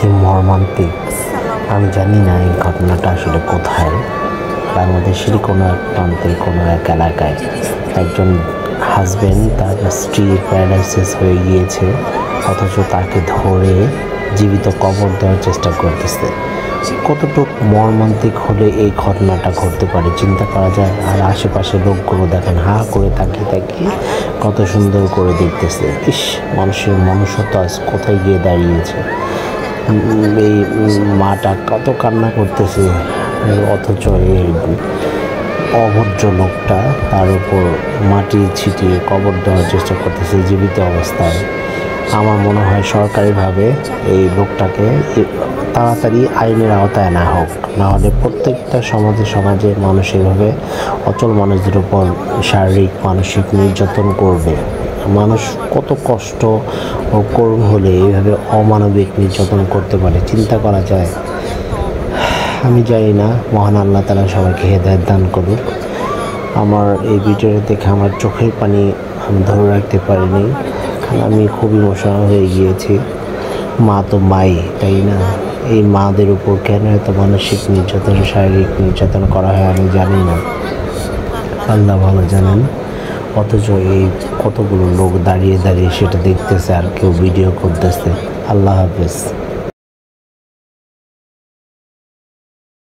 যে মর্মান্তিক, আমি জানি না এই ঘটনাটা আসলে কোথায়। বাংলাদেশেরই কোনো এক প্রান্তের কোনো এক এলাকায় একজন হাজব্যান্ড তার স্ত্রী প্যারালাইসিস হয়ে গিয়েছে, অথচ তাকে ধরে জীবিত কবর দেওয়ার চেষ্টা করতেছে। কতটুকু মর্মান্তিক হলে এই ঘটনাটা ঘটতে পারে চিন্তা করা যায়। আর আশেপাশে লোকগুলো দেখেন হা করে তাকিয়ে তাকিয়ে কত সুন্দর করে দেখতেছে। ইস, মানুষের মনুষ্যত্ব আজ কোথায় গিয়ে দাঁড়িয়েছে। এই মাটা কত কান্না করতেছে, অথচ এই অভদ্র লোকটা তার উপর মাটি ছিটিয়ে কবর দেওয়ার চেষ্টা করতেছে জীবিত অবস্থায়। আমার মনে হয় সরকারিভাবে এই লোকটাকে তাড়াতাড়ি আইনের আওতায় আনা হোক, নাহলে প্রত্যেকটা সমাজে মানুষ এভাবে অচল মানুষদের উপর শারীরিক মানসিক নির্যাতন করবে। মানুষ কত কষ্ট ও করুণ হলে এইভাবে অমানবিক নির্যাতন করতে পারে চিন্তা করা যায়। আমি জানি না, মহান আল্লাহ তাআলা সবাইকে হেদায়েত দান করুক। আমার এই ভিডিওটা দেখে আমার চোখের পানি আমি ধরে রাখতে পারিনি, আমি খুব ইমোশনাল হয়ে গিয়েছি। মা তো মাই, তাই না? এই মাদের উপর কেন এত মানসিক নির্যাতন শারীরিক নির্যাতন করা হয় আমি জানি না, আল্লাহ ভালো জানেন। অথচ এই কতগুলো লোক দাঁড়িয়ে দাঁড়িয়ে সেটা দেখতেছে আর কেউ ভিডিও করতেছে। আল্লাহ হাফেজ।